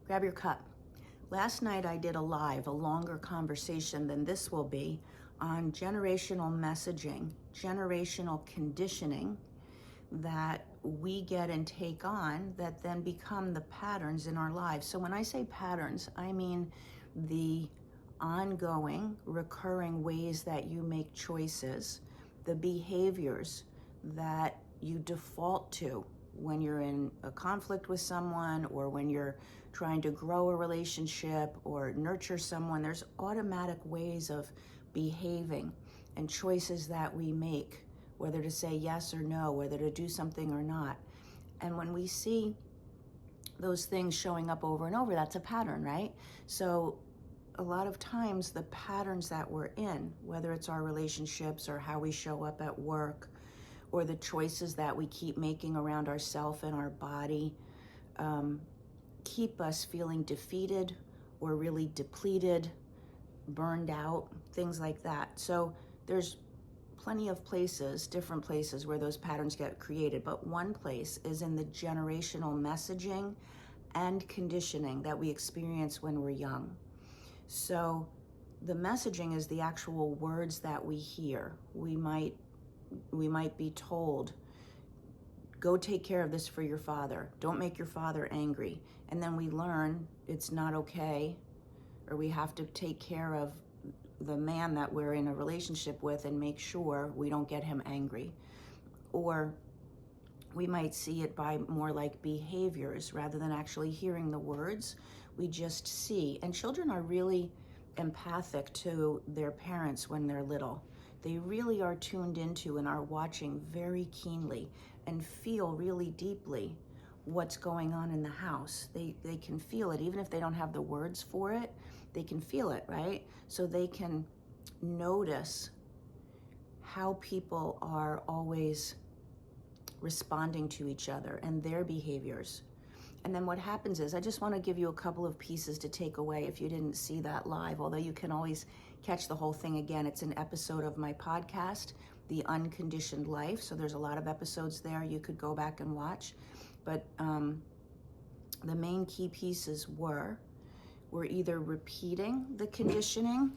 grab your cup. Last night I did a longer conversation than this will be, on generational messaging, generational conditioning that we get and take on that then become the patterns in our lives. So when I say patterns, I mean the ongoing, recurring ways that you make choices, the behaviors that you default to when you're in a conflict with someone, or when you're trying to grow a relationship or nurture someone. There's automatic ways of behaving and choices that we make, whether to say yes or no, whether to do something or not. And when we see those things showing up over and over, that's a pattern, right? So a lot of times the patterns that we're in, whether it's our relationships or how we show up at work, or the choices that we keep making around ourselves and our body, keep us feeling defeated or really depleted, burned out, things like that. So there's plenty of places, different places where those patterns get created, but one place is in the generational messaging and conditioning that we experience when we're young. So the messaging is the actual words that we hear. We might be told, go take care of this for your father. Don't make your father angry. And then we learn it's not okay, or we have to take care of the man that we're in a relationship with and make sure we don't get him angry. Or we might see it by more like behaviors rather than actually hearing the words. We just see. And children are really empathic to their parents when they're little. They really are tuned into and are watching very keenly and feel really deeply what's going on in the house. They can feel it, even if they don't have the words for it, they can feel it, right? So they can notice how people are always responding to each other and their behaviors. And then what happens is, I just want to give you a couple of pieces to take away if you didn't see that live, although you can always catch the whole thing again. It's an episode of my podcast, The Unconditioned Life. So there's a lot of episodes there you could go back and watch. But the main key pieces we're either repeating the conditioning,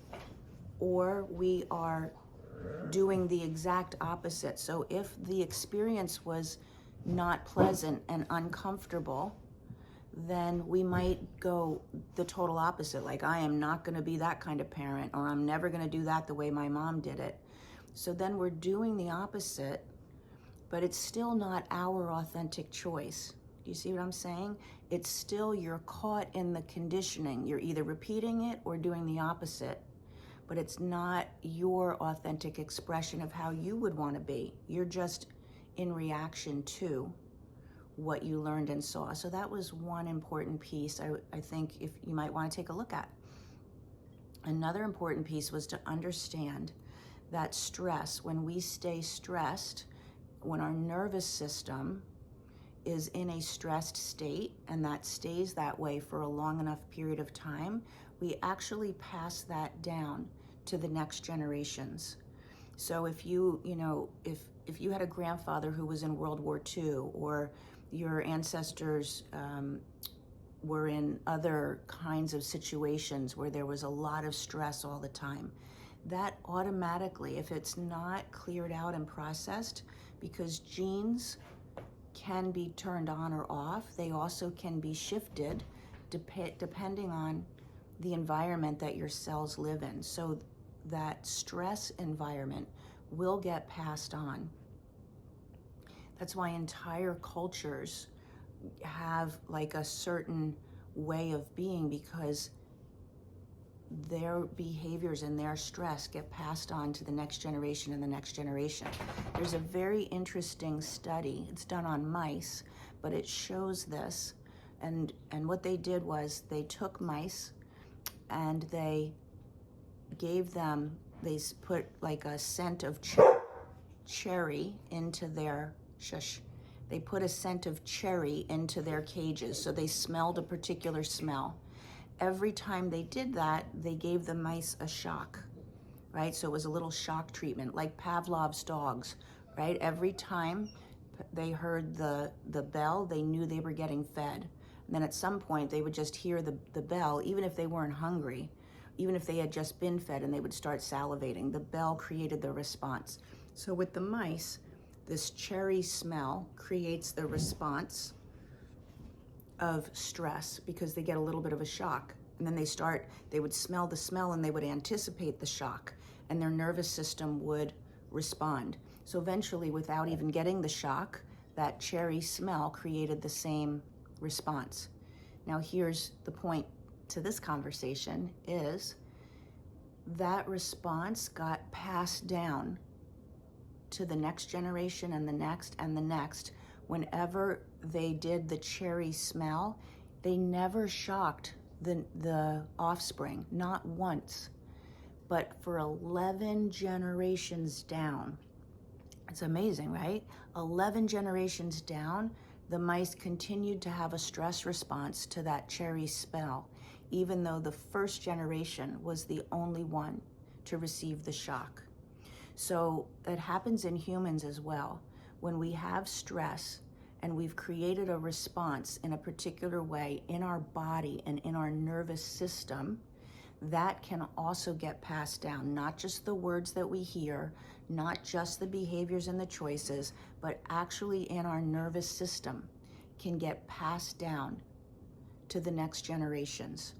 or we are doing the exact opposite. So if the experience was not pleasant and uncomfortable, then we might go the total opposite. Like, I am not going to be that kind of parent, or I'm never going to do that the way my mom did it. So then we're doing the opposite, but it's still not our authentic choice. Do you see what I'm saying? It's still, you're caught in the conditioning. You're either repeating it or doing the opposite, but it's not your authentic expression of how you would want to be. You're just in reaction to what you learned and saw. So that was one important piece I think if you might want to take a look at. Another important piece was to understand that stress, when we stay stressed, when our nervous system is in a stressed state, and that stays that way for a long enough period of time, we actually pass that down to the next generations. So if you had a grandfather who was in World War II, or your ancestors were in other kinds of situations where there was a lot of stress all the time, that automatically, if it's not cleared out and processed, because genes can be turned on or off, they also can be shifted depending on the environment that your cells live in. So that stress environment will get passed on. That's why entire cultures have like a certain way of being, because their behaviors and their stress get passed on to the next generation and the next generation. There's a very interesting study, it's done on mice, but it shows this. And what they did was they took mice and they gave them, they put like a scent of cherry into their, they put a scent of cherry into their cages, so they smelled a particular smell. Every time they did that, they gave the mice a shock, right? So it was a little shock treatment, like Pavlov's dogs, right? Every time they heard the bell, they knew they were getting fed. And then at some point they would just hear the bell, even if they weren't hungry, even if they had just been fed, and they would start salivating. The bell created the response. So with the mice, this cherry smell creates the response of stress because they get a little bit of a shock. And then they would smell the smell and they would anticipate the shock, and their nervous system would respond. So eventually, without even getting the shock, that cherry smell created the same response. Now here's the point to this conversation is that response got passed down to the next generation and the next and the next. Whenever they did the cherry smell, they never shocked the offspring, not once, but for 11 generations down. It's amazing, right? 11 generations down, the mice continued to have a stress response to that cherry smell, even though the first generation was the only one to receive the shock. So that happens in humans as well. When we have stress and we've created a response in a particular way in our body and in our nervous system, that can also get passed down, not just the words that we hear, not just the behaviors and the choices, but actually in our nervous system can get passed down to the next generations.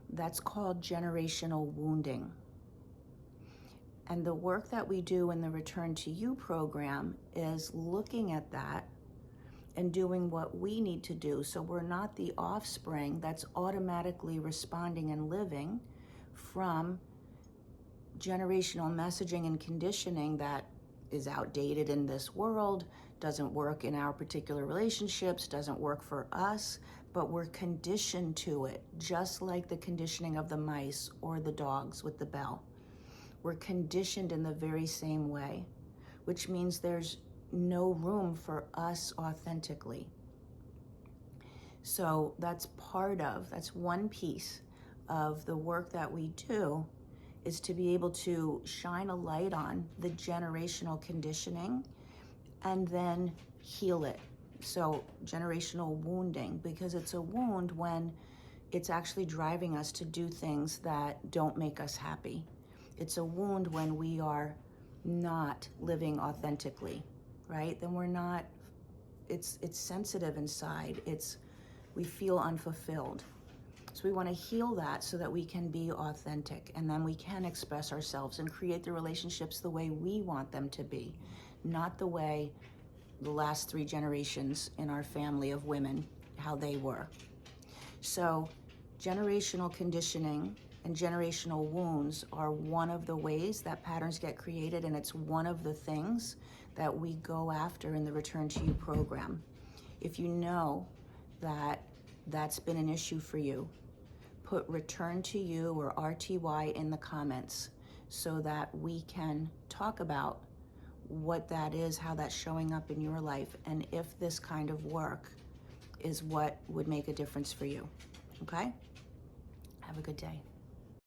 That's called generational wounding. And the work that we do in the Return to You program is looking at that and doing what we need to do. So we're not the offspring that's automatically responding and living from generational messaging and conditioning that is outdated in this world, doesn't work in our particular relationships, doesn't work for us, but we're conditioned to it, just like the conditioning of the mice or the dogs with the bell. We're conditioned in the very same way, which means there's no room for us authentically. So that's one piece of the work that we do, is to be able to shine a light on the generational conditioning and then heal it. So generational wounding, because it's a wound when it's actually driving us to do things that don't make us happy. It's a wound when we are not living authentically, right? Then we're not, it's sensitive inside. We feel unfulfilled. So we want to heal that so that we can be authentic, and then we can express ourselves and create the relationships the way we want them to be, not the way the last 3 generations in our family of women, how they were. So generational conditioning and generational wounds are one of the ways that patterns get created, and it's one of the things that we go after in the Return to You program. If you know that that's been an issue for you, put Return to You or RTY in the comments so that we can talk about what that is, how that's showing up in your life, and if this kind of work is what would make a difference for you. Okay? Have a good day.